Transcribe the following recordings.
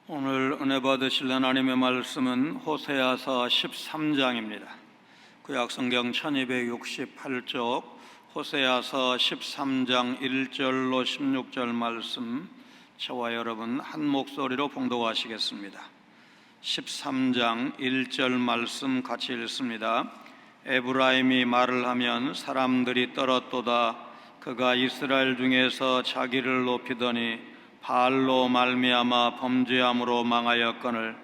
오늘 은혜 받으실 하나님의 말씀은 호세아서 13장입니다. 구약성경 1268쪽 호세아서 13장 1절로 16절 말씀, 저와 여러분 한 목소리로 봉독하시겠습니다. 13장 1절 말씀 같이 읽습니다. 에브라임이 말을 하면 사람들이 떨었도다. 그가 이스라엘 중에서 자기를 높이더니 바알로 말미암아 범죄함으로 망하였거늘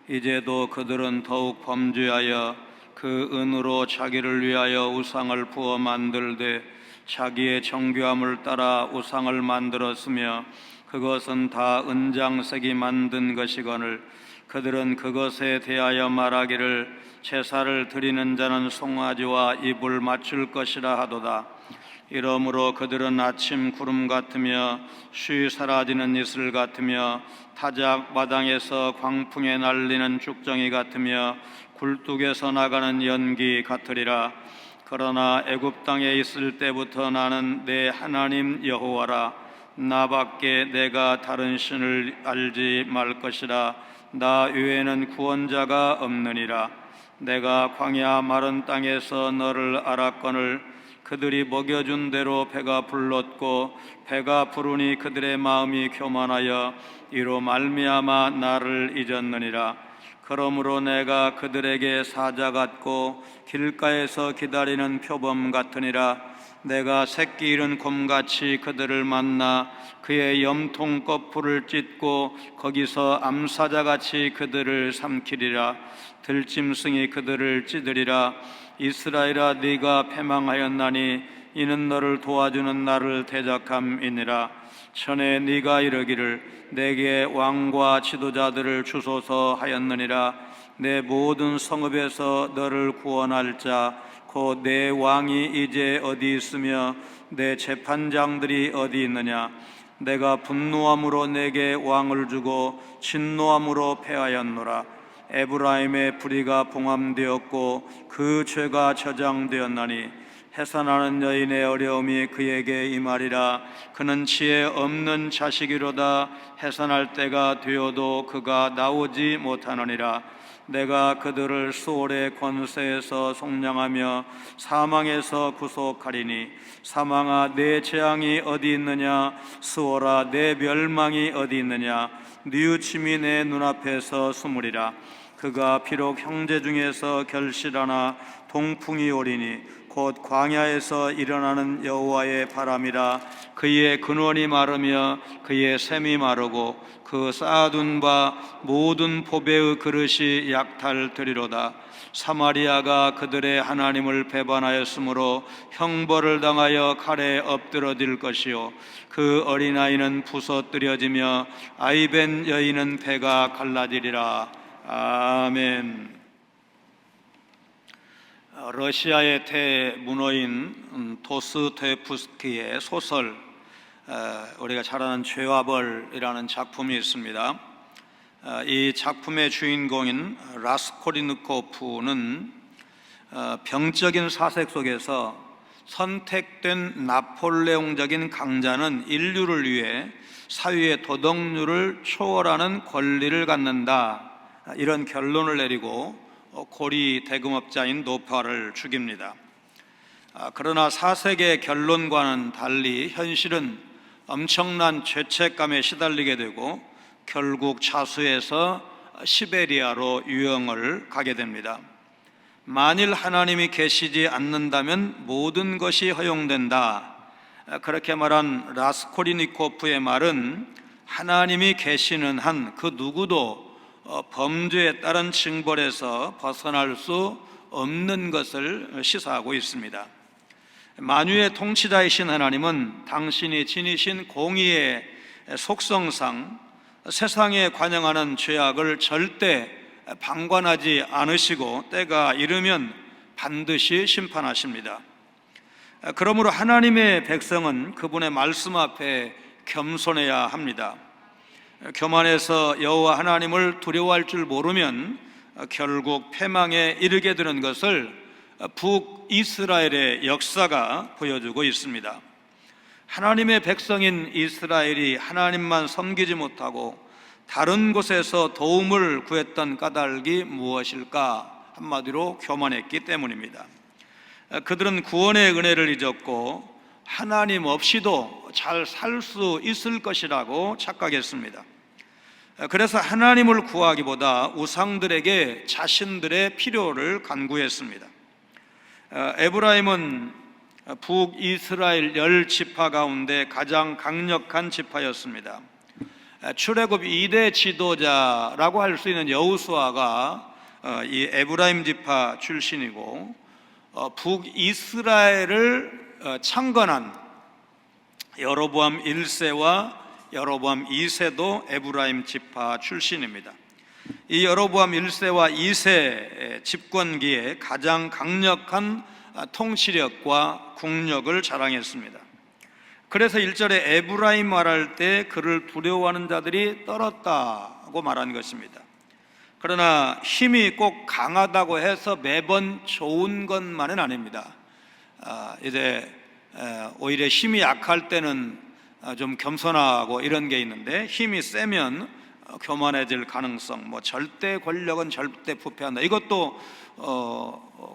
이제도 그들은 더욱 범죄하여 그 은으로 자기를 위하여 우상을 부어 만들되 자기의 정교함을 따라 우상을 만들었으며 그것은 다 은장색이 만든 것이거늘 그들은 그것에 대하여 말하기를 제사를 드리는 자는 송아지와 입을 맞출 것이라 하도다. 이러므로 그들은 아침 구름 같으며 쉬 사라지는 이슬 같으며 타작 마당에서 광풍에 날리는 죽정이 같으며 굴뚝에서 나가는 연기 같으리라. 그러나 애굽 땅에 있을 때부터 나는 내 하나님 여호와라. 나밖에 내가 다른 신을 알지 말 것이라. 나 외에는 구원자가 없느니라. 내가 광야 마른 땅에서 너를 알았거늘 그들이 먹여준 대로 배가 불렀고 배가 부르니 그들의 마음이 교만하여 이로 말미암아 나를 잊었느니라. 그러므로 내가 그들에게 사자 같고 길가에서 기다리는 표범 같으니라. 내가 새끼 잃은 곰같이 그들을 만나 그의 염통 거풀을 찢고 거기서 암사자같이 그들을 삼키리라. 들짐승이 그들을 찢으리라. 이스라엘아, 네가 패망하였나니 이는 너를 도와주는 나를 대적함이니라. 전에 네가 이르기를 내게 왕과 지도자들을 주소서 하였느니라. 내 모든 성읍에서 너를 구원할 자 곧 내 왕이 이제 어디 있으며 내 재판장들이 어디 있느냐. 내가 분노함으로 내게 왕을 주고 진노함으로 패하였노라. 에브라임의 불의가 봉함되었고 그 죄가 저장되었나니 해산하는 여인의 어려움이 그에게 임하리라. 그는 지혜 없는 자식이로다. 해산할 때가 되어도 그가 나오지 못하느니라. 내가 그들을 수월의 권세에서 속량하며 사망에서 구속하리니 사망아, 내 재앙이 어디 있느냐. 수월아, 내 멸망이 어디 있느냐. 뉘우침이 내 눈앞에서 숨으리라. 그가 비록 형제 중에서 결실하나 동풍이 오리니 곧 광야에서 일어나는 여호와의 바람이라. 그의 근원이 마르며 그의 샘이 마르고 그 쌓아둔 바 모든 보배의 그릇이 약탈되리로다. 사마리아가 그들의 하나님을 배반하였으므로 형벌을 당하여 칼에 엎드러질 것이요 그 어린아이는 부서뜨려지며 아이벤 여인은 배가 갈라지리라. 아멘. 러시아의 대문호인 도스토옙스키의 소설, 우리가 잘 아는 죄와 벌이라는 작품이 있습니다. 이 작품의 주인공인 라스콜니코프는 병적인 사색 속에서 선택된 나폴레옹적인 강자는 인류를 위해 사회의 도덕률을 초월하는 권리를 갖는다, 이런 결론을 내리고 고리 대금업자인 노파를 죽입니다. 그러나 사색의 결론과는 달리 현실은 엄청난 죄책감에 시달리게 되고 결국 차수해서 시베리아로 유영을 가게 됩니다. 만일 하나님이 계시지 않는다면 모든 것이 허용된다, 그렇게 말한 라스콜니코프의 말은 하나님이 계시는 한 그 누구도 범죄에 따른 징벌에서 벗어날 수 없는 것을 시사하고 있습니다. 만유의 통치자이신 하나님은 당신이 지니신 공의의 속성상 세상에 관영하는 죄악을 절대 방관하지 않으시고 때가 이르면 반드시 심판하십니다. 그러므로 하나님의 백성은 그분의 말씀 앞에 겸손해야 합니다. 교만해서 여호와 하나님을 두려워할 줄 모르면 결국 패망에 이르게 되는 것을 북이스라엘의 역사가 보여주고 있습니다. 하나님의 백성인 이스라엘이 하나님만 섬기지 못하고 다른 곳에서 도움을 구했던 까닭이 무엇일까? 한마디로 교만했기 때문입니다. 그들은 구원의 은혜를 잊었고 하나님 없이도 잘 살 수 있을 것이라고 착각했습니다. 그래서 하나님을 구하기보다 우상들에게 자신들의 필요를 간구했습니다. 에브라임은 북이스라엘 10지파 가운데 가장 강력한 지파였습니다. 출애굽 2대 지도자라고 할 수 있는 여호수아가 이 에브라임 지파 출신이고, 북이스라엘을 창건한 여로보암 1세와 여로보암 2세도 에브라임 지파 출신입니다. 이 여로보암 1세와 2세 집권기에 가장 강력한 통치력과 국력을 자랑했습니다. 그래서 1절에 에브라임 말할 때 그를 두려워하는 자들이 떨었다고 말한 것입니다. 그러나 힘이 꼭 강하다고 해서 매번 좋은 것만은 아닙니다. 오히려 힘이 약할 때는 좀 겸손하고 이런 게 있는데, 힘이 세면 교만해질 가능성, 절대 권력은 절대 부패한다, 이것도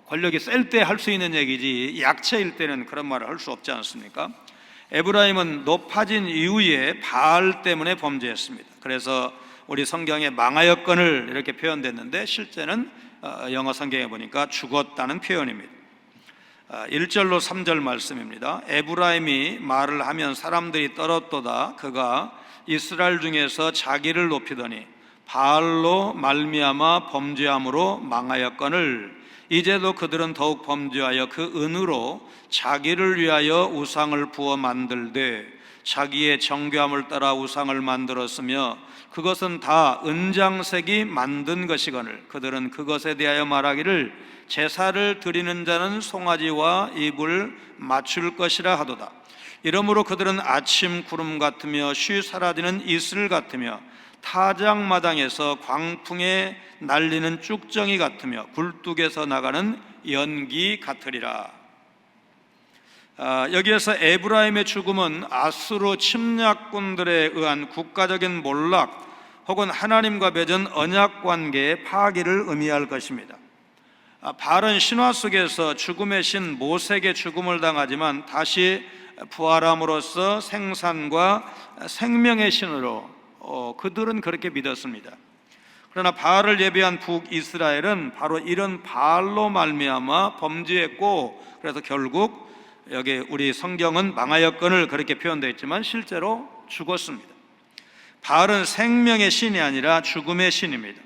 권력이 셀 때 할 수 있는 얘기지 약체일 때는 그런 말을 할 수 없지 않습니까? 에브라임은 높아진 이후에 바알 때문에 범죄했습니다. 그래서 우리 성경에 망하였거늘 이렇게 표현됐는데, 실제는 영어 성경에 보니까 죽었다는 표현입니다. 1절로 3절 말씀입니다. 에브라임이 말을 하면 사람들이 떨었도다. 그가 이스라엘 중에서 자기를 높이더니 바알로 말미암아 범죄함으로 망하였거늘 이제도 그들은 더욱 범죄하여 그 은으로 자기를 위하여 우상을 부어 만들되 자기의 정교함을 따라 우상을 만들었으며 그것은 다 은장색이 만든 것이거늘 그들은 그것에 대하여 말하기를 제사를 드리는 자는 송아지와 입을 맞출 것이라 하도다. 이러므로 그들은 아침 구름 같으며 쉬 사라지는 이슬 같으며 타작마당에서 광풍에 날리는 쭉정이 같으며 굴뚝에서 나가는 연기 같으리라. 여기에서 에브라임의 죽음은 아수르 침략군들에 의한 국가적인 몰락 혹은 하나님과 맺은 언약관계의 파기를 의미할 것입니다. 바알은 신화 속에서 죽음의 신 모색의 죽음을 당하지만 다시 부활함으로써 생산과 생명의 신으로 그들은 그렇게 믿었습니다. 그러나 바알을 예배한 북이스라엘은 바로 이런 바알로 말미암아 범죄했고, 그래서 결국 여기 우리 성경은 망하였거늘 그렇게 표현되어 있지만 실제로 죽었습니다. 바알은 생명의 신이 아니라 죽음의 신입니다.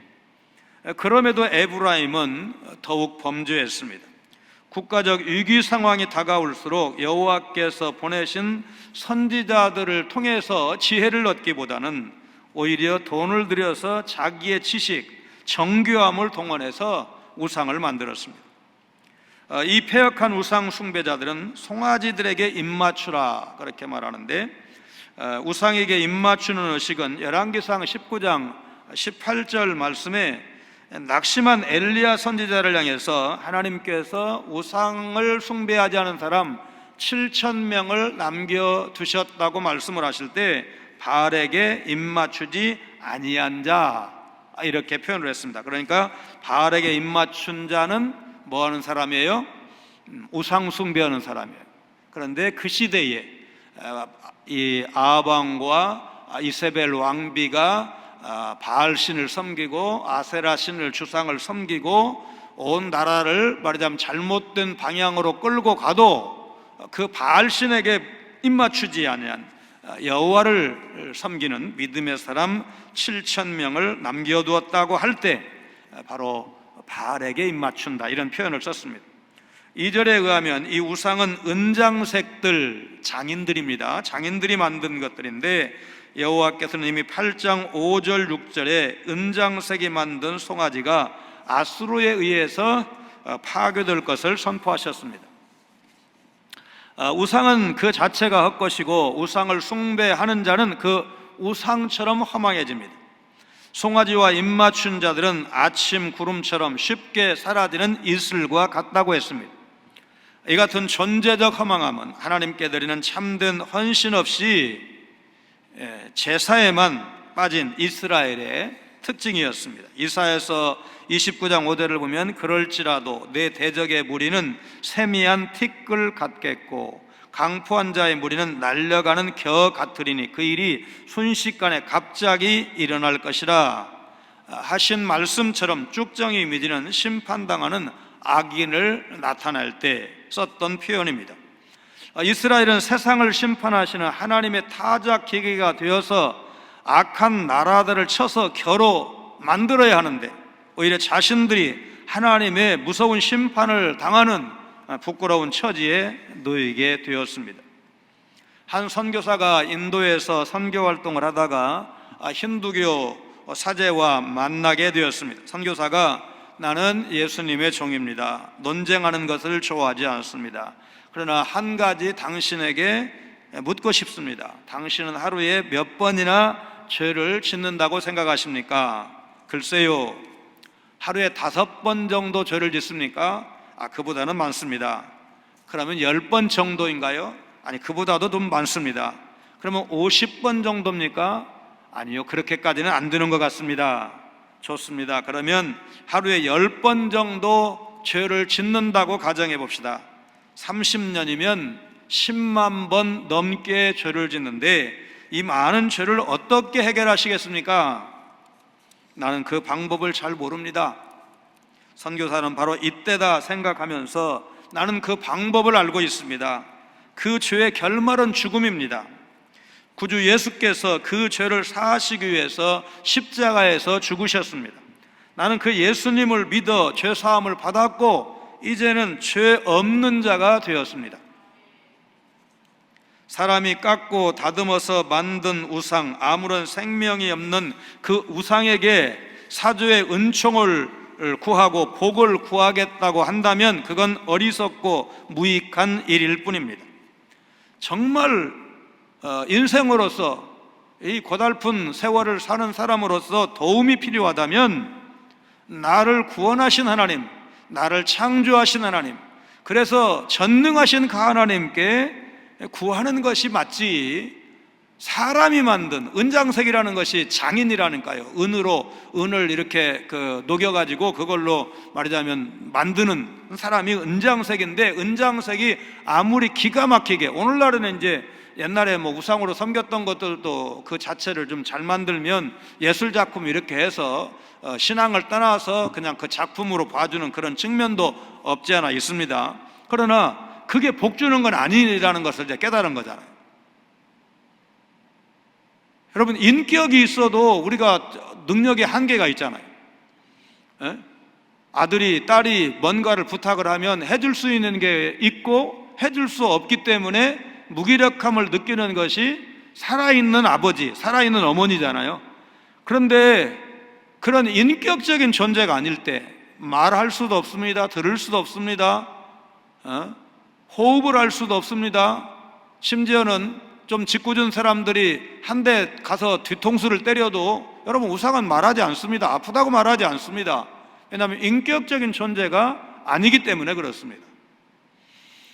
그럼에도 에브라임은 더욱 범죄했습니다. 국가적 위기 상황이 다가올수록 여호와께서 보내신 선지자들을 통해서 지혜를 얻기보다는 오히려 돈을 들여서 자기의 지식, 정교함을 동원해서 우상을 만들었습니다. 이 패역한 우상 숭배자들은 송아지들에게 입맞추라 그렇게 말하는데, 우상에게 입맞추는 의식은 열왕기상 19장 18절 말씀에 낙심한 엘리야 선지자를 향해서 하나님께서 우상을 숭배하지 않은 사람 7,000명을 남겨두셨다고 말씀을 하실 때 바알에게 입맞추지 아니한 자 이렇게 표현을 했습니다. 그러니까 바알에게 입맞춘 자는 뭐 하는 사람이에요? 우상 숭배하는 사람이에요. 그런데 그 시대에 이 아합왕과 이세벨 왕비가 바알 신을 섬기고 아세라 신을 주상을 섬기고 온 나라를 말하자면 잘못된 방향으로 끌고 가도 그 바알 신에게 입맞추지 아니한 여호와를 섬기는 믿음의 사람 7,000명을 남겨두었다고 할 때 바로 바알에게 입맞춘다 이런 표현을 썼습니다. 2절에 의하면 이 우상은 은장색들, 장인들입니다. 장인들이 만든 것들인데 여호와께서는 이미 8장 5절 6절에 은장색이 만든 송아지가 아수르에 의해서 파괴될 것을 선포하셨습니다. 우상은 그 자체가 헛것이고 우상을 숭배하는 자는 그 우상처럼 허망해집니다. 송아지와 입맞춘 자들은 아침 구름처럼 쉽게 사라지는 이슬과 같다고 했습니다. 이 같은 존재적 허망함은 하나님께 드리는 참된 헌신 없이 제사에만 빠진 이스라엘의 특징이었습니다. 이사야서 29장 5절을 보면 그럴지라도 내 대적의 무리는 세미한 티끌 같겠고 강포한 자의 무리는 날려가는 겨 같으리니 그 일이 순식간에 갑자기 일어날 것이라 하신 말씀처럼 쭉정이 미지는 심판당하는 악인을 나타낼 때 썼던 표현입니다. 이스라엘은 세상을 심판하시는 하나님의 타작 기계가 되어서 악한 나라들을 쳐서 겨로 만들어야 하는데 오히려 자신들이 하나님의 무서운 심판을 당하는 부끄러운 처지에 놓이게 되었습니다. 한 선교사가 인도에서 선교 활동을 하다가 힌두교 사제와 만나게 되었습니다. 선교사가 나는 예수님의 종입니다. 논쟁하는 것을 좋아하지 않습니다. 그러나 한 가지 당신에게 묻고 싶습니다. 당신은 하루에 몇 번이나 죄를 짓는다고 생각하십니까? 글쎄요, 하루에 5번 정도 죄를 짓습니까? 그보다는 많습니다. 그러면 10번 정도인가요? 아니, 그보다도 좀 많습니다. 그러면 50번 정도입니까? 아니요, 그렇게까지는 안 되는 것 같습니다. 좋습니다. 그러면 하루에 10번 정도 죄를 짓는다고 가정해 봅시다. 30년이면 10만 번 넘게 죄를 짓는데 이 많은 죄를 어떻게 해결하시겠습니까? 나는 그 방법을 잘 모릅니다. 선교사는 바로 이때다 생각하면서 나는 그 방법을 알고 있습니다. 그 죄의 결말은 죽음입니다. 구주 예수께서 그 죄를 사하시기 위해서 십자가에서 죽으셨습니다. 나는 그 예수님을 믿어 죄 사함을 받았고 이제는 죄 없는 자가 되었습니다. 사람이 깎고 다듬어서 만든 우상, 아무런 생명이 없는 그 우상에게 사죄의 은총을 구하고 복을 구하겠다고 한다면 그건 어리석고 무익한 일일 뿐입니다. 정말 인생으로서 이 고달픈 세월을 사는 사람으로서 도움이 필요하다면 나를 구원하신 하나님, 나를 창조하신 하나님, 그래서 전능하신 그 하나님께 구하는 것이 맞지, 사람이 만든 은장색이라는 것이 장인이라니까요. 은을 이렇게 녹여가지고 그걸로 말하자면 만드는 사람이 은장색인데, 은장색이 아무리 기가 막히게, 오늘날에는 이제 옛날에 우상으로 섬겼던 것들도 그 자체를 좀 잘 만들면 예술작품 이렇게 해서 신앙을 떠나서 그냥 그 작품으로 봐주는 그런 측면도 없지 않아 있습니다. 그러나 그게 복 주는 건 아니라는 것을 이제 깨달은 거잖아요. 여러분, 인격이 있어도 우리가 능력의 한계가 있잖아요. 아들이, 딸이 뭔가를 부탁을 하면 해줄 수 있는 게 있고 해줄 수 없기 때문에 무기력함을 느끼는 것이 살아있는 아버지, 살아있는 어머니잖아요. 그런데 그런 인격적인 존재가 아닐 때 말할 수도 없습니다. 들을 수도 없습니다. 호흡을 할 수도 없습니다. 심지어는 좀 짓궂은 사람들이 한 대 가서 뒤통수를 때려도 여러분 우상은 말하지 않습니다. 아프다고 말하지 않습니다. 왜냐하면 인격적인 존재가 아니기 때문에 그렇습니다.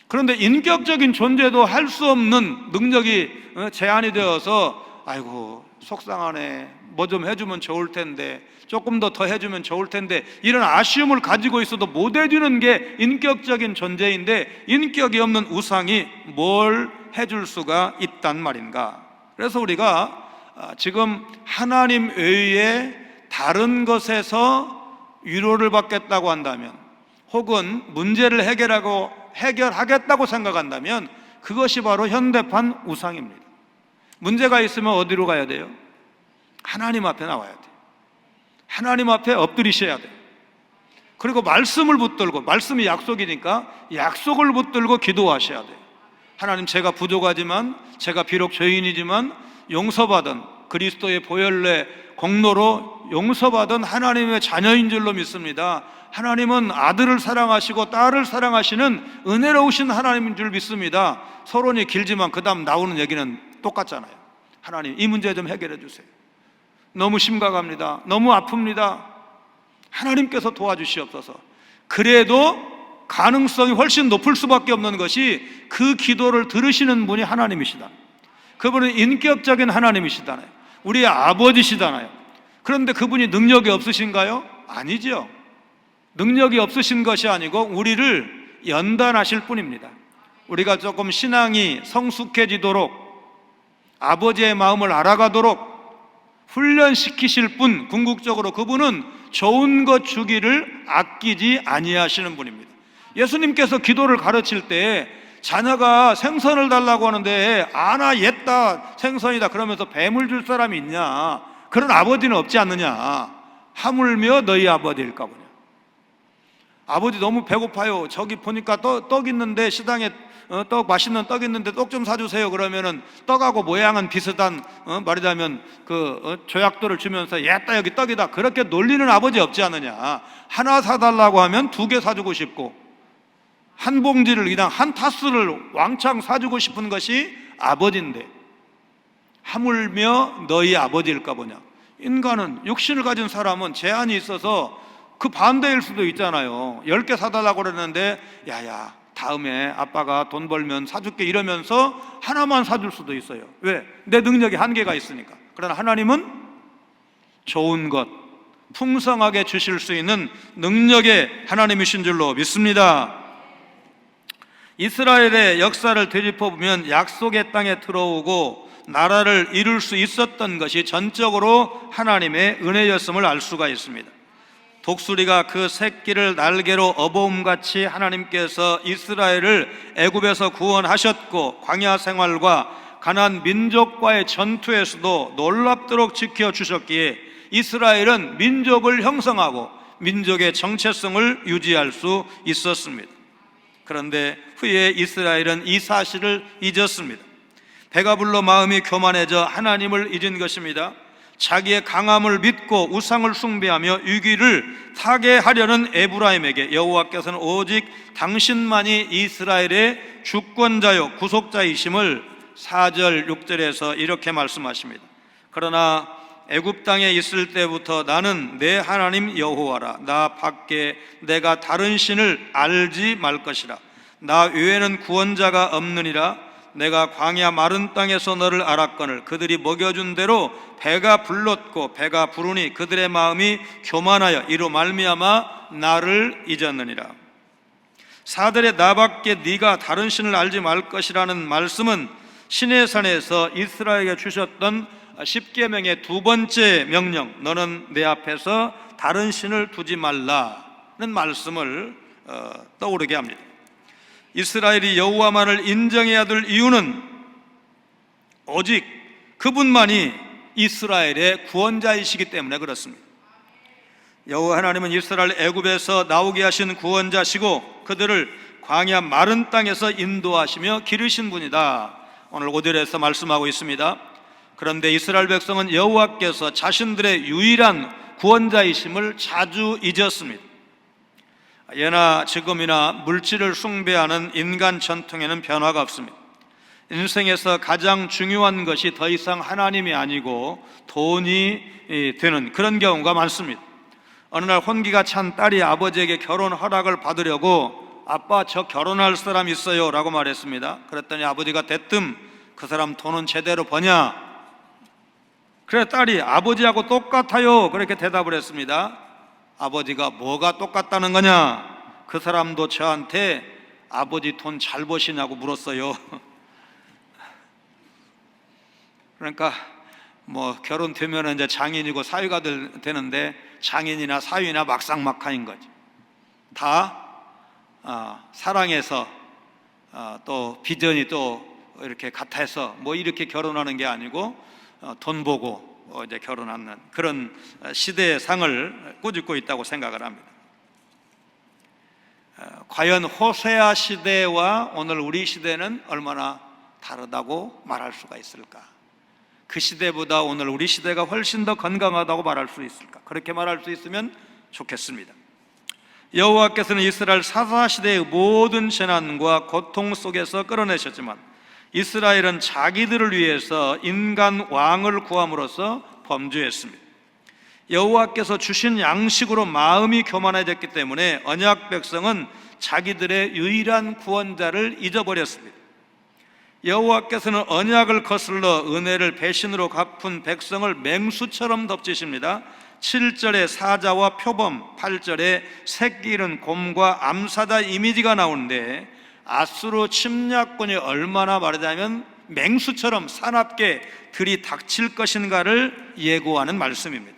그런데 인격적인 존재도 할 수 없는 능력이 제한이 되어서 아이고 속상하네, 뭐 좀 해주면 좋을 텐데, 조금 더 해주면 좋을 텐데, 이런 아쉬움을 가지고 있어도 못 해주는 게 인격적인 존재인데 인격이 없는 우상이 뭘 해줄 수가 있단 말인가. 그래서 우리가 지금 하나님 외에 다른 것에서 위로를 받겠다고 한다면, 혹은 문제를 해결하겠다고 생각한다면 그것이 바로 현대판 우상입니다. 문제가 있으면 어디로 가야 돼요? 하나님 앞에 나와야 돼요. 하나님 앞에 엎드리셔야 돼요. 그리고 말씀을 붙들고, 말씀이 약속이니까 약속을 붙들고 기도하셔야 돼요. 하나님, 제가 부족하지만, 제가 비록 죄인이지만 용서받은 그리스도의 보혈의 공로로 용서받은 하나님의 자녀인 줄로 믿습니다. 하나님은 아들을 사랑하시고 딸을 사랑하시는 은혜로우신 하나님인 줄 믿습니다. 서론이 길지만 그 다음 나오는 얘기는 똑같잖아요. 하나님, 이 문제 좀 해결해 주세요. 너무 심각합니다. 너무 아픕니다. 하나님께서 도와주시옵소서. 그래도 가능성이 훨씬 높을 수밖에 없는 것이 그 기도를 들으시는 분이 하나님이시다. 그분은 인격적인 하나님이시잖아요. 우리의 아버지시잖아요. 그런데 그분이 능력이 없으신가요? 아니죠. 능력이 없으신 것이 아니고 우리를 연단하실 뿐입니다. 우리가 조금 신앙이 성숙해지도록, 아버지의 마음을 알아가도록 훈련시키실 뿐, 궁극적으로 그분은 좋은 것 주기를 아끼지 아니하시는 분입니다. 예수님께서 기도를 가르칠 때 자녀가 생선을 달라고 하는데 아나 옛다 생선이다 그러면서 뱀을 줄 사람이 있냐? 그런 아버지는 없지 않느냐? 하물며 너희 아버지일까 보냐. 아버지 너무 배고파요. 저기 보니까 떡 있는데 시장에 맛있는 떡 있는데 떡 좀 사주세요. 그러면은 떡하고 모양은 비슷한 말하자면 조약돌을 주면서 옛다 여기 떡이다 그렇게 놀리는 아버지 없지 않느냐. 하나 사달라고 하면 2개 사주고 싶고 한 봉지를 그냥 한 타스를 왕창 사주고 싶은 것이 아버지인데 하물며 너희 아버지일까 보냐. 인간은, 육신을 가진 사람은 제한이 있어서 그 반대일 수도 있잖아요. 10개 사달라고 그러는데 야야 다음에 아빠가 돈 벌면 사줄게 이러면서 하나만 사줄 수도 있어요. 왜? 내 능력이 한계가 있으니까. 그러나 하나님은 좋은 것 풍성하게 주실 수 있는 능력의 하나님이신 줄로 믿습니다. 이스라엘의 역사를 되짚어보면 약속의 땅에 들어오고 나라를 이룰 수 있었던 것이 전적으로 하나님의 은혜였음을 알 수가 있습니다. 독수리가 그 새끼를 날개로 어버움같이 하나님께서 이스라엘을 애굽에서 구원하셨고 광야 생활과 가나안 민족과의 전투에서도 놀랍도록 지켜주셨기에 이스라엘은 민족을 형성하고 민족의 정체성을 유지할 수 있었습니다. 그런데 후에 이스라엘은 이 사실을 잊었습니다. 배가 불러 마음이 교만해져 하나님을 잊은 것입니다. 자기의 강함을 믿고 우상을 숭배하며 위기를 타개하려는 에브라임에게 여호와께서는 오직 당신만이 이스라엘의 주권자요 구속자이심을 4절 6절에서 이렇게 말씀하십니다. 그러나 애굽 땅에 있을 때부터 나는 내 하나님 여호와라. 나 밖에 내가 다른 신을 알지 말 것이라. 나 외에는 구원자가 없느니라. 내가 광야 마른 땅에서 너를 알았거늘 그들이 먹여준 대로 배가 불렀고 배가 부르니 그들의 마음이 교만하여 이로 말미암아 나를 잊었느니라. 4절에 나밖에 네가 다른 신을 알지 말 것이라는 말씀은 시내산에서 이스라엘에게 주셨던 10계명의 2번째 명령, 너는 내 앞에서 다른 신을 두지 말라는 말씀을 떠오르게 합니다. 이스라엘이 여호와만을 인정해야 될 이유는 오직 그분만이 이스라엘의 구원자이시기 때문에 그렇습니다. 여호와 하나님은 이스라엘 애굽에서 나오게 하신 구원자시고 그들을 광야 마른 땅에서 인도하시며 기르신 분이다. 오늘 5절에서 말씀하고 있습니다. 그런데 이스라엘 백성은 여호와께서 자신들의 유일한 구원자이심을 자주 잊었습니다. 예나 지금이나 물질을 숭배하는 인간 전통에는 변화가 없습니다. 인생에서 가장 중요한 것이 더 이상 하나님이 아니고 돈이 되는 그런 경우가 많습니다. 어느 날 혼기가 찬 딸이 아버지에게 결혼 허락을 받으려고 아빠 저 결혼할 사람 있어요 라고 말했습니다. 그랬더니 아버지가 대뜸 그 사람 돈은 제대로 버냐? 그래 딸이 아버지하고 똑같아요 그렇게 대답을 했습니다. 아버지가 뭐가 똑같다는 거냐? 그 사람도 저한테 아버지 돈 잘 버시냐고 물었어요. 그러니까 뭐 결혼되면 이제 장인이고 사위가 되는데 장인이나 사위나 막상막하인 거지. 다 사랑해서 또 비전이 또 이렇게 같아서 뭐 이렇게 결혼하는 게 아니고 돈 보고 이제 결혼하는 그런 시대의 상을 꾸짖고 있다고 생각을 합니다. 과연 호세아 시대와 오늘 우리 시대는 얼마나 다르다고 말할 수가 있을까? 그 시대보다 오늘 우리 시대가 훨씬 더 건강하다고 말할 수 있을까? 그렇게 말할 수 있으면 좋겠습니다. 여호와께서는 이스라엘 사사시대의 모든 재난과 고통 속에서 끌어내셨지만 이스라엘은 자기들을 위해서 인간 왕을 구함으로써 범죄했습니다. 여호와께서 주신 양식으로 마음이 교만해졌기 때문에 언약 백성은 자기들의 유일한 구원자를 잊어버렸습니다. 여호와께서는 언약을 거슬러 은혜를 배신으로 갚은 백성을 맹수처럼 덮치십니다. 7절에 사자와 표범, 8절에 새끼 잃은 곰과 암사자 이미지가 나오는데, 아수르 침략군이 얼마나 말하자면 맹수처럼 사납게 들이닥칠 것인가를 예고하는 말씀입니다.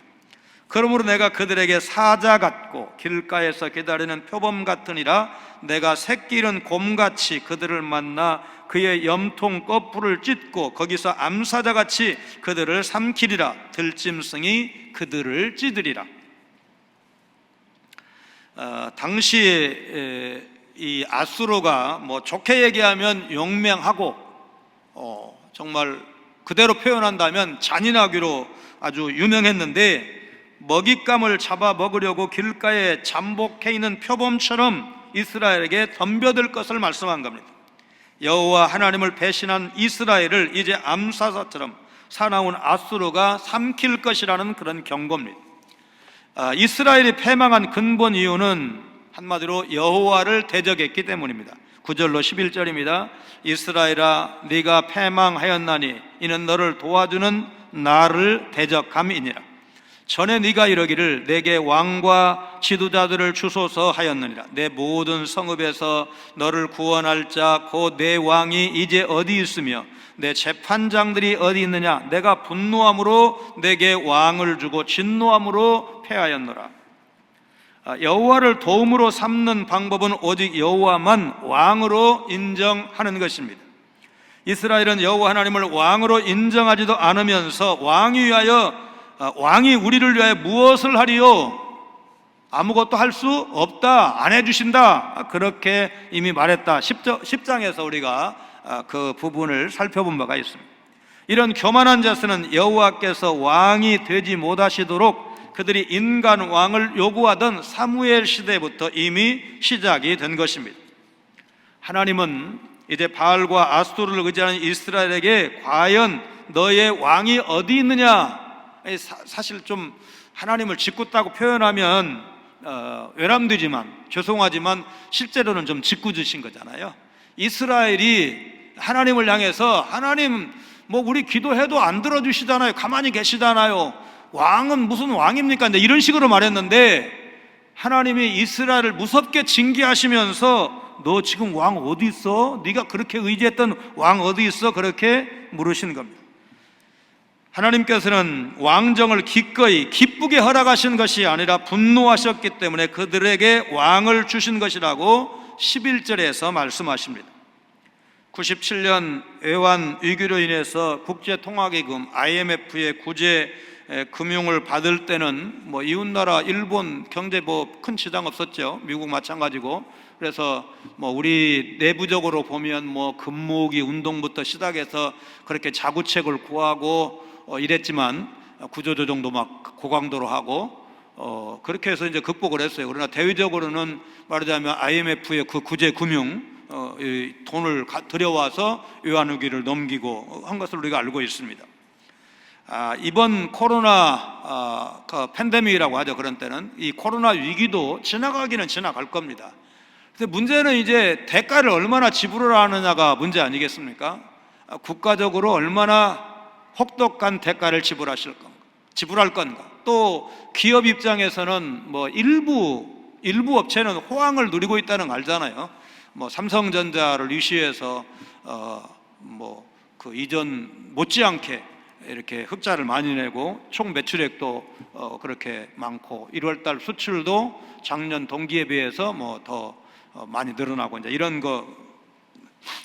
그러므로 내가 그들에게 사자 같고 길가에서 기다리는 표범 같으니라. 내가 새끼 잃은 곰같이 그들을 만나 그의 염통 거풀을 찢고 거기서 암사자같이 그들을 삼키리라. 들짐승이 그들을 찌들이라. 당시에 이 아수르가 뭐 좋게 얘기하면 용맹하고 정말 그대로 표현한다면 잔인하기로 아주 유명했는데, 먹잇감을 잡아 먹으려고 길가에 잠복해 있는 표범처럼 이스라엘에게 덤벼들 것을 말씀한 겁니다. 여호와 하나님을 배신한 이스라엘을 이제 암사자처럼 사나운 아수르가 삼킬 것이라는 그런 경고입니다. 이스라엘이 패망한 근본 이유는 한마디로 여호와를 대적했기 때문입니다. 9절로 11절입니다. 이스라엘아, 네가 패망하였나니 이는 너를 도와주는 나를 대적함이니라. 전에 네가 이러기를 내게 왕과 지도자들을 주소서 하였느니라. 내 모든 성읍에서 너를 구원할 자 곧 내 왕이 이제 어디 있으며 내 재판장들이 어디 있느냐. 내가 분노함으로 내게 왕을 주고 진노함으로 패하였노라. 여호와를 도움으로 삼는 방법은 오직 여호와만 왕으로 인정하는 것입니다. 이스라엘은 여호와 하나님을 왕으로 인정하지도 않으면서 왕이 우리를 위하여 무엇을 하리요? 아무것도 할 수 없다, 안 해주신다, 그렇게 이미 말했다. 10장에서 우리가 그 부분을 살펴본 바가 있습니다. 이런 교만한 자세는 여호와께서 왕이 되지 못하시도록 그들이 인간 왕을 요구하던 사무엘 시대부터 이미 시작이 된 것입니다. 하나님은 이제 바알과 아스토르를 의지하는 이스라엘에게 과연 너의 왕이 어디 있느냐, 사실 좀 하나님을 짓궂다고 표현하면 외람되지만 죄송하지만 실제로는 좀 짓궂으신 거잖아요. 이스라엘이 하나님을 향해서 하나님 뭐 우리 기도해도 안 들어주시잖아요, 가만히 계시잖아요, 왕은 무슨 왕입니까? 이런 식으로 말했는데 하나님이 이스라엘을 무섭게 징계하시면서 너 지금 왕 어디 있어? 네가 그렇게 의지했던 왕 어디 있어? 그렇게 물으시는 겁니다. 하나님께서는 왕정을 기꺼이 기쁘게 허락하신 것이 아니라 분노하셨기 때문에 그들에게 왕을 주신 것이라고 11절에서 말씀하십니다. 97년 외환 위기로 인해서 국제통화기금 IMF의 구제 금융을 받을 때는 뭐 이웃나라 일본 경제 뭐 큰 지장 없었죠. 미국 마찬가지고. 그래서 뭐 우리 내부적으로 보면 뭐 금모으기 운동부터 시작해서 그렇게 자구책을 구하고 이랬지만 구조조정도 막 고강도로 하고 그렇게 해서 이제 극복을 했어요. 그러나 대외적으로는 말하자면 IMF의 그 구제 금융 돈을 들여와서 외환위기를 넘기고 한 것을 우리가 알고 있습니다. 이번 코로나 팬데믹이라고 하죠. 그런 때는 이 코로나 위기도 지나가기는 지나갈 겁니다. 근데 문제는 이제 대가를 얼마나 지불을 하느냐가 문제 아니겠습니까? 국가적으로 얼마나 혹독한 대가를 지불할 건가. 또 기업 입장에서는 뭐 일부 업체는 호황을 누리고 있다는 거 알잖아요. 뭐 삼성전자를 위시해서 뭐 그 이전 못지않게 이렇게 흑자를 많이 내고 총 매출액도 그렇게 많고 1월달 수출도 작년 동기에 비해서 뭐 더 많이 늘어나고 이제 이런 거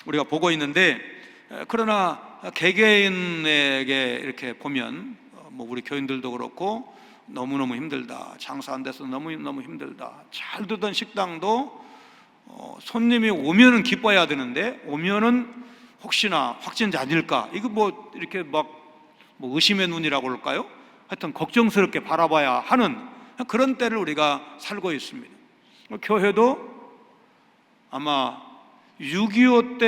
우리가 보고 있는데, 그러나 개개인에게 이렇게 보면 뭐 우리 교인들도 그렇고 너무너무 힘들다, 장사 안 돼서 너무 힘들다, 잘 두던 식당도 손님이 오면은 기뻐해야 되는데 오면은 혹시나 확진자 아닐까, 이거 뭐 이렇게 막 뭐 의심의 눈이라고 할까요? 하여튼 걱정스럽게 바라봐야 하는 그런 때를 우리가 살고 있습니다. 교회도 아마 6.25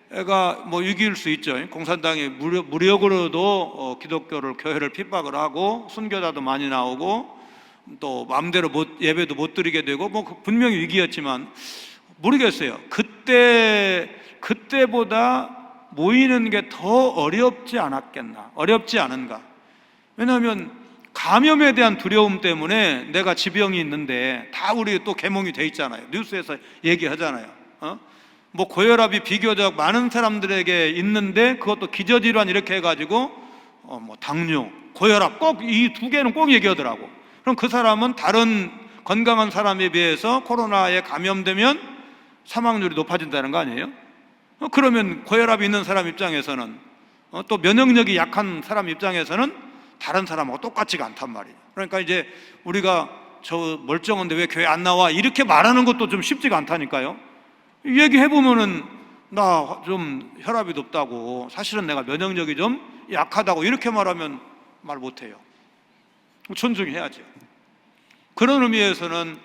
때가 뭐 위기일 수 있죠. 공산당이 무력으로도 기독교를, 교회를 핍박을 하고 순교자도 많이 나오고 또 마음대로 예배도 못 드리게 되고 뭐 분명히 위기였지만 모르겠어요. 그때보다 모이는 게 더 어렵지 않았겠나, 어렵지 않은가. 왜냐하면 감염에 대한 두려움 때문에 내가 지병이 있는데 다 우리 또 계몽이 돼 있잖아요. 뉴스에서 얘기하잖아요. 뭐 고혈압이 비교적 많은 사람들에게 있는데 그것도 기저질환 이렇게 해가지고 뭐 당뇨, 고혈압 꼭 이 두 개는 꼭 얘기하더라고. 그럼 그 사람은 다른 건강한 사람에 비해서 코로나에 감염되면 사망률이 높아진다는 거 아니에요? 그러면 고혈압이 있는 사람 입장에서는 또 면역력이 약한 사람 입장에서는 다른 사람하고 똑같지가 않단 말이에요. 그러니까 이제 우리가 저 멀쩡한데 왜 교회 안 나와? 이렇게 말하는 것도 좀 쉽지가 않다니까요. 얘기해보면은 나 좀 혈압이 높다고, 사실은 내가 면역력이 좀 약하다고 이렇게 말하면 말 못해요. 존중해야죠. 그런 의미에서는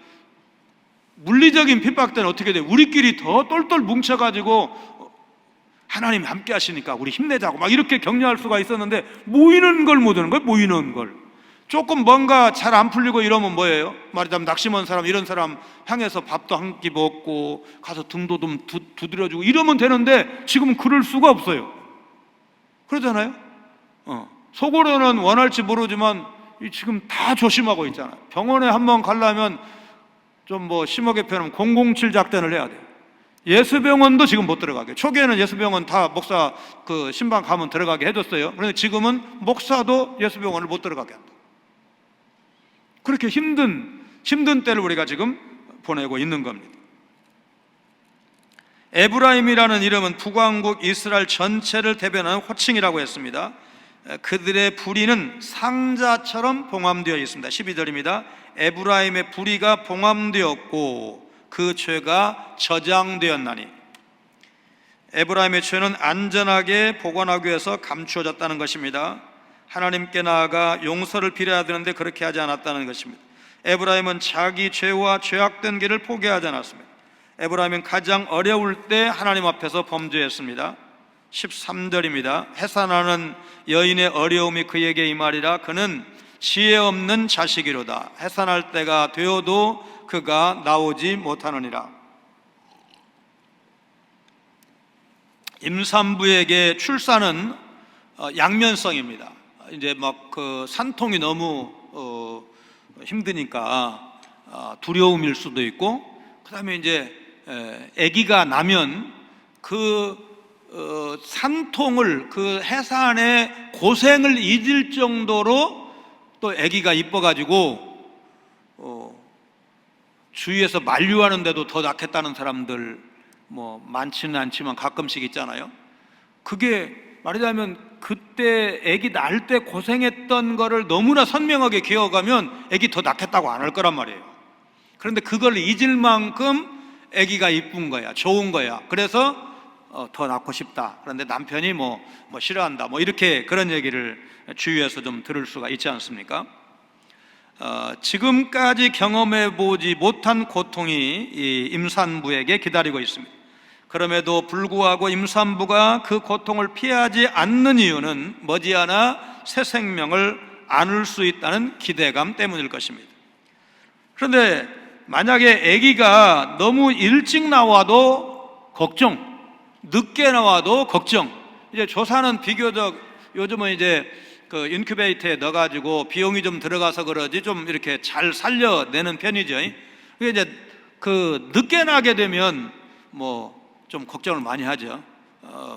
물리적인 핍박 때는 어떻게 돼요? 우리끼리 더 똘똘 뭉쳐가지고 하나님 함께 하시니까 우리 힘내자고 막 이렇게 격려할 수가 있었는데, 모이는 걸 못 하는 거예요. 모이는 걸. 조금 뭔가 잘 안 풀리고 이러면 뭐예요? 말하자면 낙심한 사람, 이런 사람 향해서 밥도 한 끼 먹고 가서 등도 좀 두드려주고 이러면 되는데, 지금은 그럴 수가 없어요. 그러잖아요. 속으로는 원할지 모르지만 지금 다 조심하고 있잖아요. 병원에 한번 가려면 좀 뭐 심하게 표현하면 007 작전을 해야 돼요. 예수병원도 지금 못 들어가게. 초기에는 예수병원 다 목사 그 신방 가면 들어가게 해줬어요. 그런데 지금은 목사도 예수병원을 못 들어가게 한다. 그렇게 힘든 때를 우리가 지금 보내고 있는 겁니다. 에브라임이라는 이름은 북왕국 이스라엘 전체를 대변하는 호칭이라고 했습니다. 그들의 부리는 상자처럼 봉함되어 있습니다. 12절입니다. 에브라임의 부리가 봉함되었고 그 죄가 저장되었나니. 에브라임의 죄는 안전하게 보관하기 위해서 감추어졌다는 것입니다. 하나님께 나아가 용서를 빌어야 되는데 그렇게 하지 않았다는 것입니다. 에브라임은 자기 죄와 죄악된 길을 포기하지 않았습니다. 에브라임은 가장 어려울 때 하나님 앞에서 범죄했습니다. 13절입니다. 해산하는 여인의 어려움이 그에게 임하리라. 그는 지혜 없는 자식이로다. 해산할 때가 되어도 그가 나오지 못하느니라. 임산부에게 출산은 양면성입니다. 이제 막 그 산통이 너무 힘드니까 두려움일 수도 있고, 그다음에 이제 아기가 나면 그 산통을, 그 해산의 고생을 잊을 정도로 또 아기가 이뻐가지고 주위에서 만류하는데도 더 낳겠다는 사람들 뭐 많지는 않지만 가끔씩 있잖아요. 그게 말하자면 그때 아기 낳을 때 고생했던 거를 너무나 선명하게 기억하면 아기 더 낳겠다고 안 할 거란 말이에요. 그런데 그걸 잊을 만큼 아기가 이쁜 거야, 좋은 거야. 그래서 더 낳고 싶다. 그런데 남편이 뭐 싫어한다, 뭐 이렇게 그런 얘기를 주위에서 좀 들을 수가 있지 않습니까? 지금까지 경험해 보지 못한 고통이 이 임산부에게 기다리고 있습니다. 그럼에도 불구하고 임산부가 그 고통을 피하지 않는 이유는 머지않아 새 생명을 안을 수 있다는 기대감 때문일 것입니다. 그런데 만약에 아기가 너무 일찍 나와도 걱정, 늦게 나와도 걱정. 이제 조사는 비교적 요즘은 이제 그 인큐베이터에 넣어가지고 비용이 좀 들어가서 그러지 좀 이렇게 잘 살려내는 편이죠. 그게 이제 그 늦게 나게 되면 뭐 좀 걱정을 많이 하죠.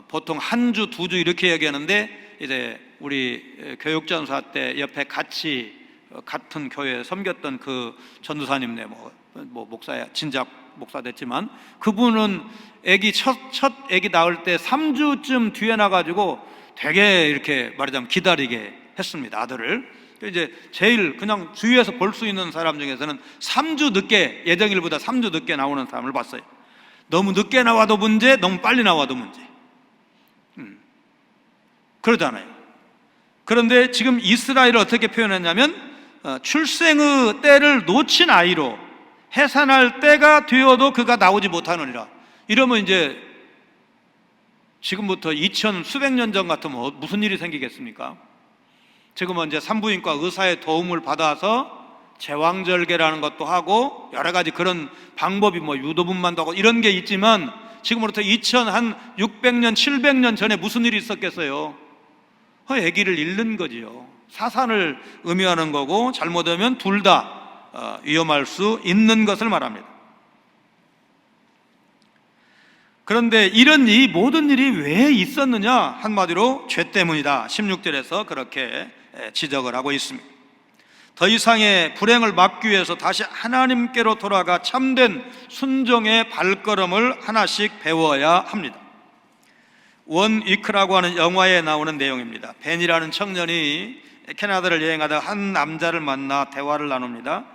보통 한 주, 두 주 이렇게 얘기하는데, 이제 우리 교육전사 때 옆에 같이 같은 교회에 섬겼던 그 전도사님네 뭐 목사야, 진작 목사 됐지만, 그분은 첫 아기 낳을 때 3주쯤 뒤에 나가지고 되게 이렇게 말하자면 기다리게 했습니다, 아들을. 이제 제일 그냥 주위에서 볼 수 있는 사람 중에서는 3주 늦게, 예정일보다 3주 늦게 나오는 사람을 봤어요. 너무 늦게 나와도 문제, 너무 빨리 나와도 문제. 그러잖아요. 그런데 지금 이스라엘을 어떻게 표현했냐면 출생의 때를 놓친 아이로, 해산할 때가 되어도 그가 나오지 못하느니라. 이러면 이제 지금부터 2000 수백 년 전 같으면 무슨 일이 생기겠습니까? 지금은 이제 산부인과 의사의 도움을 받아서 제왕절개라는 것도 하고 여러 가지 그런 방법이 뭐 유도분만도 하고 이런 게 있지만, 지금으로부터 2600년 700년 전에 무슨 일이 있었겠어요? 아기를 잃는 거지요. 사산을 의미하는 거고, 잘못하면 둘 다 위험할 수 있는 것을 말합니다. 그런데 이 모든 일이 왜 있었느냐? 한마디로 죄 때문이다. 16절에서 그렇게 지적을 하고 있습니다. 더 이상의 불행을 막기 위해서 다시 하나님께로 돌아가 참된 순종의 발걸음을 하나씩 배워야 합니다. 원 위크라고 하는 영화에 나오는 내용입니다. 벤이라는 청년이 캐나다를 여행하다 한 남자를 만나 대화를 나눕니다.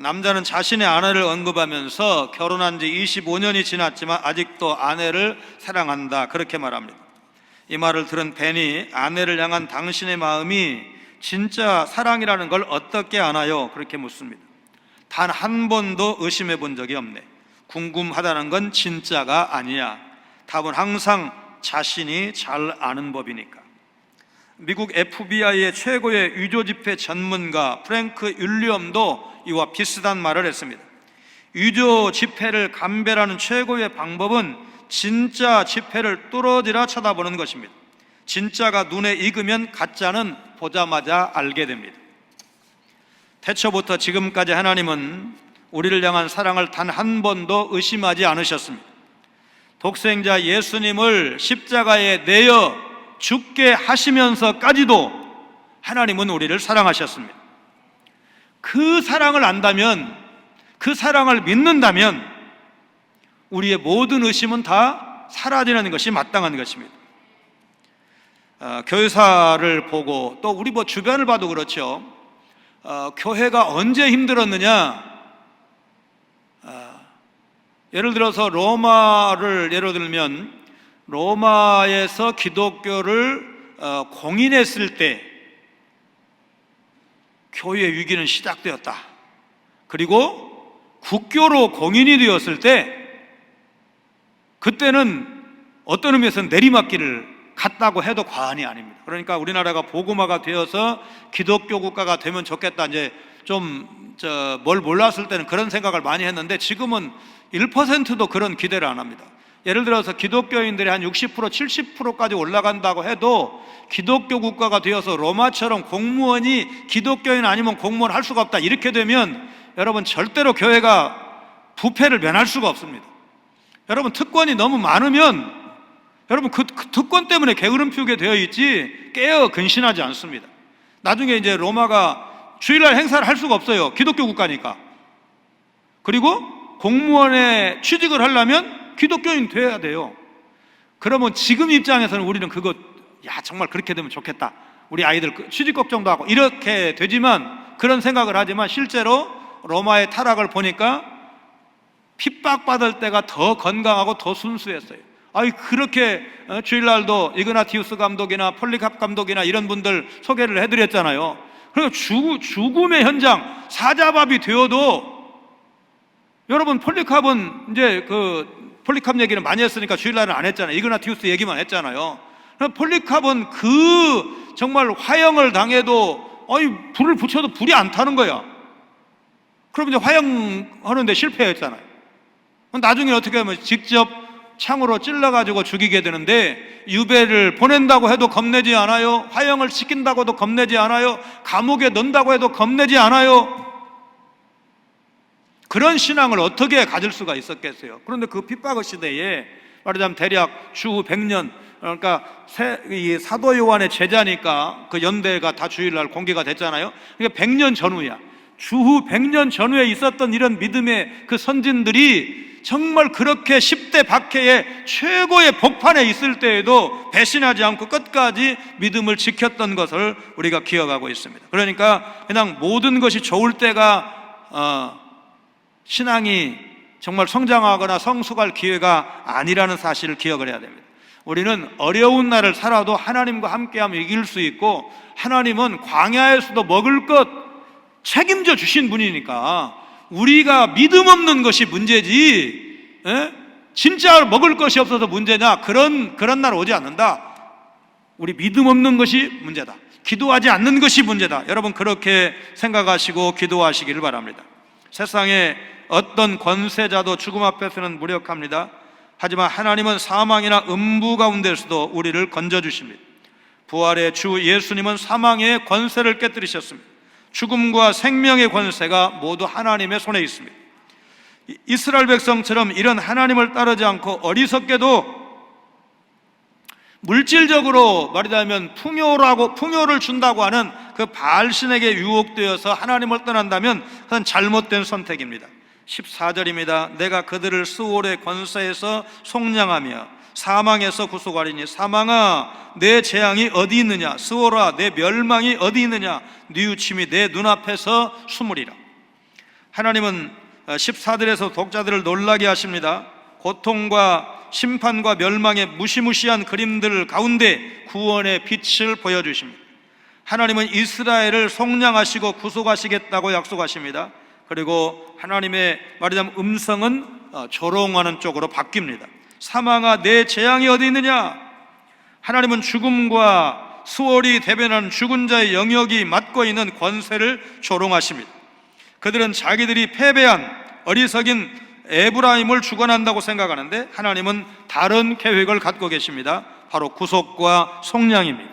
남자는 자신의 아내를 언급하면서 결혼한 지 25년이 지났지만 아직도 아내를 사랑한다, 그렇게 말합니다. 이 말을 들은 벤이 아내를 향한 당신의 마음이 진짜 사랑이라는 걸 어떻게 아나요? 그렇게 묻습니다. 단 한 번도 의심해 본 적이 없네. 궁금하다는 건 진짜가 아니야. 답은 항상 자신이 잘 아는 법이니까. 미국 FBI의 최고의 위조 지폐 전문가 프랭크 윌리엄도 이와 비슷한 말을 했습니다. 위조 지폐를 감별하는 최고의 방법은 진짜 지폐를 뚫어지라 쳐다보는 것입니다. 진짜가 눈에 익으면 가짜는 보자마자 알게 됩니다. 태초부터 지금까지 하나님은 우리를 향한 사랑을 단 한 번도 의심하지 않으셨습니다. 독생자 예수님을 십자가에 내어 죽게 하시면서까지도 하나님은 우리를 사랑하셨습니다. 그 사랑을 안다면, 그 사랑을 믿는다면 우리의 모든 의심은 다 사라지는 것이 마땅한 것입니다. 교회사를 보고 또 우리 주변을 봐도 그렇죠. 교회가 언제 힘들었느냐? 예를 들어서 로마를 예로 들면 로마에서 기독교를 공인했을 때 교회의 위기는 시작되었다. 그리고 국교로 공인이 되었을 때 그때는 어떤 의미에서는 내리막길을 갔다고 해도 과언이 아닙니다. 그러니까 우리나라가 복음화가 되어서 기독교 국가가 되면 좋겠다, 이제 뭘 몰랐을 때는 그런 생각을 많이 했는데 지금은 1%도 그런 기대를 안 합니다. 예를 들어서 기독교인들이 한 60%, 70%까지 올라간다고 해도 기독교 국가가 되어서 로마처럼 공무원이 기독교인 아니면 공무원 할 수가 없다, 이렇게 되면 여러분 절대로 교회가 부패를 면할 수가 없습니다. 여러분 특권이 너무 많으면 여러분 그 특권 때문에 게으름 피우게 되어 있지 깨어 근신하지 않습니다. 나중에 이제 로마가 주일날 행사를 할 수가 없어요. 기독교 국가니까. 그리고 공무원에 취직을 하려면 기독교인 돼야 돼요. 그러면 지금 입장에서는 우리는 정말 그렇게 되면 좋겠다, 우리 아이들 취직 걱정도 하고 이렇게 되지만, 그런 생각을 하지만 실제로 로마의 타락을 보니까 핍박받을 때가 더 건강하고 더 순수했어요. 그렇게 주일날도 이그나티우스 감독이나 폴리캅 감독이나 이런 분들 소개를 해드렸잖아요. 그러니까 죽음의 현장, 사자밥이 되어도, 여러분 폴리캅은 이제 폴리캅 얘기는 많이 했으니까 주일날은 안 했잖아요. 이그나티우스 얘기만 했잖아요. 폴리캅은 정말 화형을 당해도 불을 붙여도 불이 안 타는 거야. 그럼 이제 화형하는데 실패했잖아요. 나중에 어떻게 하면 직접 창으로 찔러가지고 죽이게 되는데, 유배를 보낸다고 해도 겁내지 않아요. 화형을 시킨다고 해도 겁내지 않아요. 감옥에 넣는다고 해도 겁내지 않아요. 그런 신앙을 어떻게 가질 수가 있었겠어요? 그런데 그 핍박의 시대에 말하자면 대략 주 100년, 그러니까 이 사도 요한의 제자니까 그 연대가 다 주일날 공개가 됐잖아요. 그러니까 100년 전후야. 주후 100년 전후에 있었던 이런 믿음의 그 선진들이 정말 그렇게 10대 박해의 최고의 복판에 있을 때에도 배신하지 않고 끝까지 믿음을 지켰던 것을 우리가 기억하고 있습니다. 그러니까 그냥 모든 것이 좋을 때가 신앙이 정말 성장하거나 성숙할 기회가 아니라는 사실을 기억을 해야 됩니다. 우리는 어려운 날을 살아도 하나님과 함께하면 이길 수 있고, 하나님은 광야에서도 먹을 것 책임져 주신 분이니까 우리가 믿음 없는 것이 문제지, 진짜 먹을 것이 없어서 문제냐, 그런 날 오지 않는다. 우리 믿음 없는 것이 문제다. 기도하지 않는 것이 문제다. 여러분 그렇게 생각하시고 기도하시기를 바랍니다. 세상에 어떤 권세자도 죽음 앞에서는 무력합니다. 하지만 하나님은 사망이나 음부 가운데서도 우리를 건져주십니다. 부활의 주 예수님은 사망의 권세를 깨뜨리셨습니다. 죽음과 생명의 권세가 모두 하나님의 손에 있습니다. 이스라엘 백성처럼 이런 하나님을 따르지 않고 어리석게도 물질적으로 말하자면 풍요를 준다고 하는 그 바알신에게 유혹되어서 하나님을 떠난다면 그건 잘못된 선택입니다. 14절입니다. 내가 그들을 스올의 권세에서 속량하며 사망에서 구속하리니 사망아 내 재앙이 어디 있느냐, 스올아 내 멸망이 어디 있느냐, 뉘우침이 내 눈앞에서 숨으리라. 하나님은 14절에서 독자들을 놀라게 하십니다. 고통과 심판과 멸망의 무시무시한 그림들 가운데 구원의 빛을 보여주십니다. 하나님은 이스라엘을 속량하시고 구속하시겠다고 약속하십니다. 그리고 하나님의 말하자면 음성은 조롱하는 쪽으로 바뀝니다. 사망아 내 재앙이 어디 있느냐. 하나님은 죽음과 수월이 대변하는 죽은 자의 영역이 맡고 있는 권세를 조롱하십니다. 그들은 자기들이 패배한 어리석인 에브라임을 주관한다고 생각하는데 하나님은 다른 계획을 갖고 계십니다. 바로 구속과 속량입니다.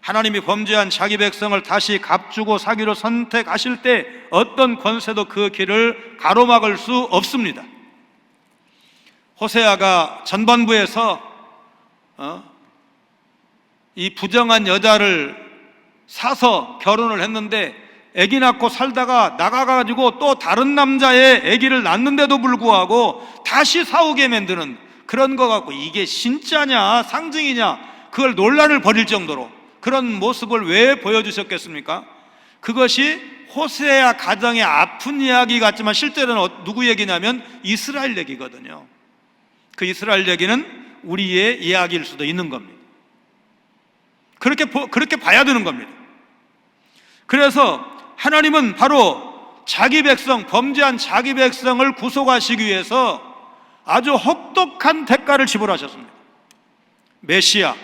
하나님이 범죄한 자기 백성을 다시 값주고 사기로 선택하실 때 어떤 권세도 그 길을 가로막을 수 없습니다. 호세아가 전반부에서 이 부정한 여자를 사서 결혼을 했는데 아기 낳고 살다가 나가가지고 또 다른 남자의 아기를 낳는데도 불구하고 다시 싸우게 만드는 그런 거 갖고 이게 진짜냐 상징이냐 그걸 논란을 벌일 정도로 그런 모습을 왜 보여주셨겠습니까? 그것이 호세아 가정의 아픈 이야기 같지만 실제로는 누구 얘기냐면 이스라엘 얘기거든요. 그 이스라엘 얘기는 우리의 이야기일 수도 있는 겁니다. 그렇게 봐야 되는 겁니다. 그래서 하나님은 바로 자기 백성, 범죄한 자기 백성을 구속하시기 위해서 아주 혹독한 대가를 지불하셨습니다. 메시아,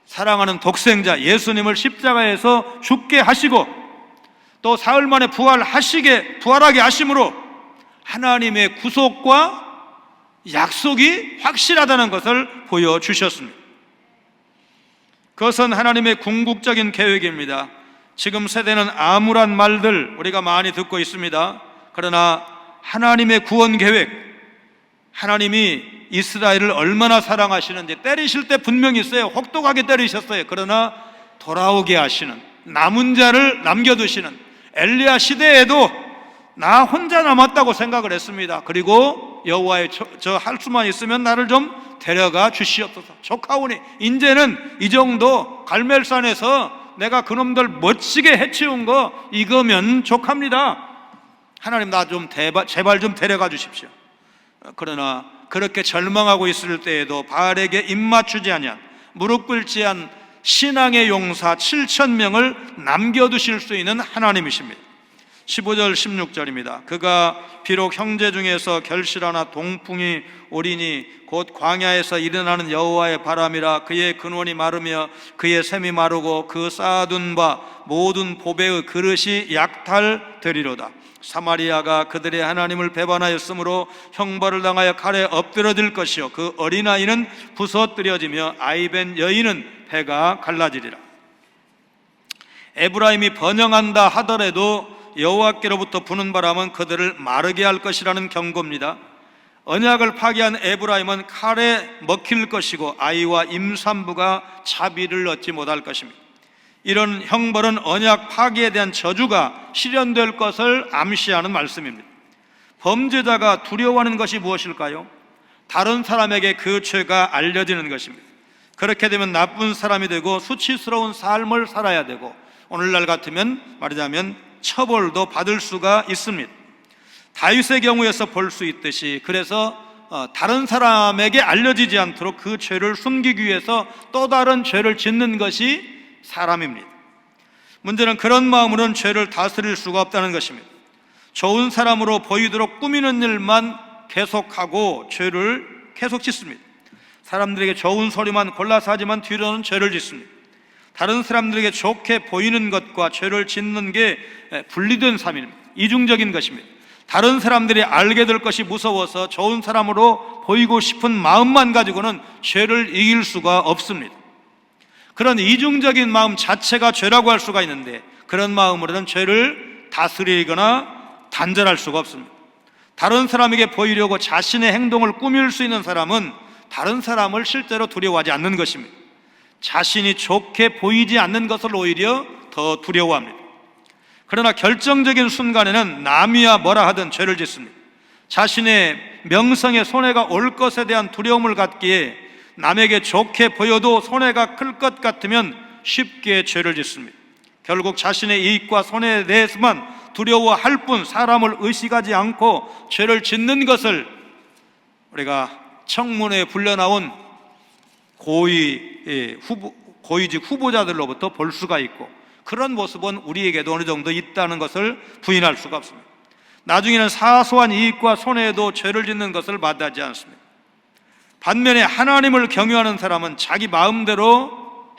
사랑하는 독생자 예수님을 십자가에서 죽게 하시고 또 사흘 만에 부활하게 하심으로 하나님의 구속과 약속이 확실하다는 것을 보여주셨습니다. 그것은 하나님의 궁극적인 계획입니다. 지금 세대는 암울한 말들 우리가 많이 듣고 있습니다. 그러나 하나님의 구원 계획, 하나님이 이스라엘을 얼마나 사랑하시는지 때리실 때 분명히 있어요. 혹독하게 때리셨어요. 그러나 돌아오게 하시는, 남은 자를 남겨두시는 엘리야 시대에도 나 혼자 남았다고 생각을 했습니다. 그리고 여호와의 저 할 수만 있으면 나를 좀 데려가 주시옵소서. 족하오니 이제는 이 정도 갈멜산에서 내가 그놈들 멋지게 해치운 거 이거면 족합니다. 하나님 나 좀 제발 좀 데려가 주십시오. 그러나 그렇게 절망하고 있을 때에도 바알에게 입맞추지 아니한 무릎 꿇지 않은 신앙의 용사 7,000명을 남겨두실 수 있는 하나님이십니다. 15절 16절입니다. 그가 비록 형제 중에서 결실하나 동풍이 오리니 곧 광야에서 일어나는 여호와의 바람이라 그의 근원이 마르며 그의 샘이 마르고 그 쌓아둔 바 모든 보배의 그릇이 약탈되리로다. 사마리아가 그들의 하나님을 배반하였으므로 형벌을 당하여 칼에 엎드러질 것이요 그 어린아이는 부서뜨려지며 아이벤 여인은 배가 갈라지리라. 에브라임이 번영한다 하더라도 여호와께로부터 부는 바람은 그들을 마르게 할 것이라는 경고입니다. 언약을 파기한 에브라임은 칼에 먹힐 것이고 아이와 임산부가 자비를 얻지 못할 것입니다. 이런 형벌은 언약 파기에 대한 저주가 실현될 것을 암시하는 말씀입니다. 범죄자가 두려워하는 것이 무엇일까요? 다른 사람에게 그 죄가 알려지는 것입니다. 그렇게 되면 나쁜 사람이 되고 수치스러운 삶을 살아야 되고 오늘날 같으면 말하자면 처벌도 받을 수가 있습니다. 다윗의 경우에서 볼 수 있듯이 그래서 다른 사람에게 알려지지 않도록 그 죄를 숨기기 위해서 또 다른 죄를 짓는 것이 사람입니다. 문제는 그런 마음으로는 죄를 다스릴 수가 없다는 것입니다. 좋은 사람으로 보이도록 꾸미는 일만 계속하고 죄를 계속 짓습니다. 사람들에게 좋은 소리만 골라서 하지만 뒤로는 죄를 짓습니다. 다른 사람들에게 좋게 보이는 것과 죄를 짓는 게 분리된 삶입니다. 이중적인 것입니다. 다른 사람들이 알게 될 것이 무서워서 좋은 사람으로 보이고 싶은 마음만 가지고는 죄를 이길 수가 없습니다. 그런 이중적인 마음 자체가 죄라고 할 수가 있는데, 그런 마음으로는 죄를 다스리거나 단절할 수가 없습니다. 다른 사람에게 보이려고 자신의 행동을 꾸밀 수 있는 사람은 다른 사람을 실제로 두려워하지 않는 것입니다. 자신이 좋게 보이지 않는 것을 오히려 더 두려워합니다. 그러나 결정적인 순간에는 남이야 뭐라 하든 죄를 짓습니다. 자신의 명성에 손해가 올 것에 대한 두려움을 갖기에 남에게 좋게 보여도 손해가 클 것 같으면 쉽게 죄를 짓습니다. 결국 자신의 이익과 손해에 대해서만 두려워할 뿐 사람을 의식하지 않고 죄를 짓는 것을 우리가 청문회에 불려나온 고위직 후보자들로부터 볼 수가 있고, 그런 모습은 우리에게도 어느 정도 있다는 것을 부인할 수가 없습니다. 나중에는 사소한 이익과 손해에도 죄를 짓는 것을 마다하지 않습니다. 반면에 하나님을 경외하는 사람은 자기 마음대로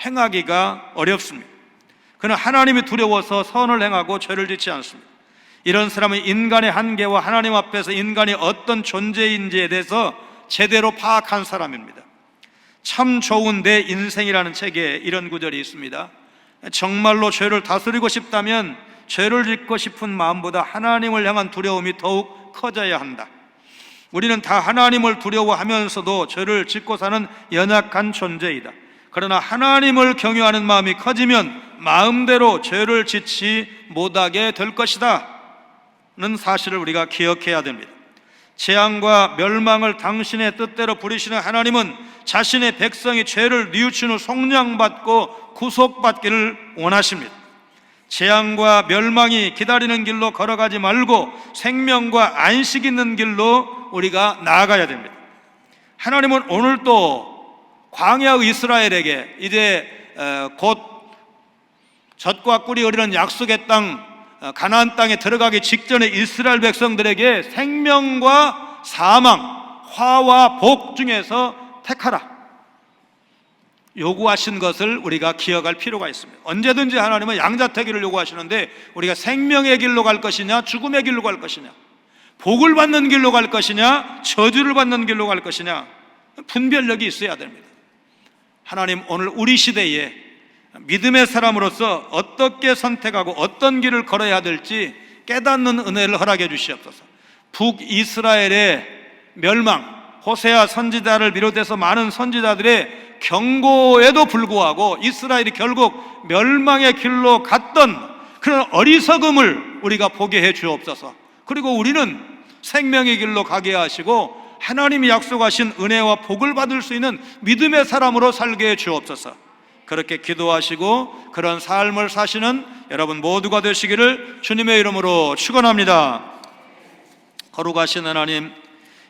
행하기가 어렵습니다. 그는 하나님이 두려워서 선을 행하고 죄를 짓지 않습니다. 이런 사람은 인간의 한계와 하나님 앞에서 인간이 어떤 존재인지에 대해서 제대로 파악한 사람입니다. 참 좋은 내 인생이라는 책에 이런 구절이 있습니다. 정말로 죄를 다스리고 싶다면 죄를 짓고 싶은 마음보다 하나님을 향한 두려움이 더욱 커져야 한다. 우리는 다 하나님을 두려워하면서도 죄를 짓고 사는 연약한 존재이다. 그러나 하나님을 경외하는 마음이 커지면 마음대로 죄를 짓지 못하게 될 것이다 는 사실을 우리가 기억해야 됩니다. 재앙과 멸망을 당신의 뜻대로 부리시는 하나님은 자신의 백성이 죄를 뉘우친 후 속량받고 구속받기를 원하십니다. 재앙과 멸망이 기다리는 길로 걸어가지 말고 생명과 안식 있는 길로 우리가 나아가야 됩니다. 하나님은 오늘도 광야의 이스라엘에게 이제 곧 젖과 꿀이 흐르는 약속의 땅 가나안 땅에 들어가기 직전에 이스라엘 백성들에게 생명과 사망, 화와 복 중에서 택하라 요구하신 것을 우리가 기억할 필요가 있습니다. 언제든지 하나님은 양자택일을 요구하시는데 우리가 생명의 길로 갈 것이냐 죽음의 길로 갈 것이냐, 복을 받는 길로 갈 것이냐 저주를 받는 길로 갈 것이냐, 분별력이 있어야 됩니다. 하나님 오늘 우리 시대에 믿음의 사람으로서 어떻게 선택하고 어떤 길을 걸어야 될지 깨닫는 은혜를 허락해 주시옵소서. 북이스라엘의 멸망, 호세아 선지자를 비롯해서 많은 선지자들의 경고에도 불구하고 이스라엘이 결국 멸망의 길로 갔던 그런 어리석음을 우리가 보게 해 주옵소서. 그리고 우리는 생명의 길로 가게 하시고 하나님이 약속하신 은혜와 복을 받을 수 있는 믿음의 사람으로 살게 해 주옵소서. 그렇게 기도하시고 그런 삶을 사시는 여러분 모두가 되시기를 주님의 이름으로 축원합니다. 거룩하신 하나님,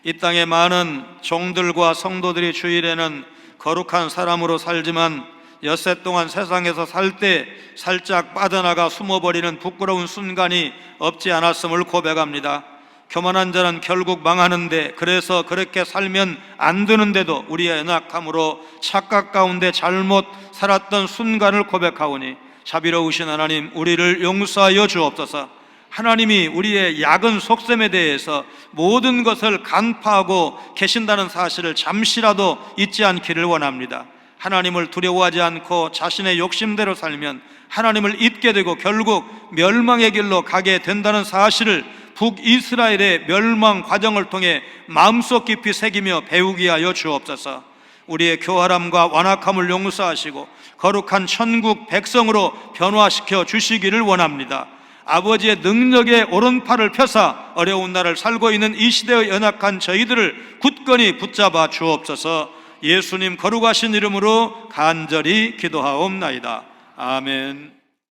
이 땅에 많은 종들과 성도들이 주일에는 거룩한 사람으로 살지만 엿새 동안 세상에서 살 때 살짝 빠져나가 숨어버리는 부끄러운 순간이 없지 않았음을 고백합니다. 교만한 자는 결국 망하는데, 그래서 그렇게 살면 안 되는데도 우리의 연약함으로 착각 가운데 잘못 살았던 순간을 고백하오니 자비로우신 하나님, 우리를 용서하여 주옵소서. 하나님이 우리의 작은 속셈에 대해서 모든 것을 간파하고 계신다는 사실을 잠시라도 잊지 않기를 원합니다. 하나님을 두려워하지 않고 자신의 욕심대로 살면 하나님을 잊게 되고 결국 멸망의 길로 가게 된다는 사실을 북이스라엘의 멸망 과정을 통해 마음속 깊이 새기며 배우게 하여 주옵소서. 우리의 교활함과 완악함을 용서하시고 거룩한 천국 백성으로 변화시켜 주시기를 원합니다. 아버지의 능력의 오른팔을 펴사 어려운 날을 살고 있는 이 시대의 연약한 저희들을 굳건히 붙잡아 주옵소서. 예수님 거룩하신 이름으로 간절히 기도하옵나이다. 아멘.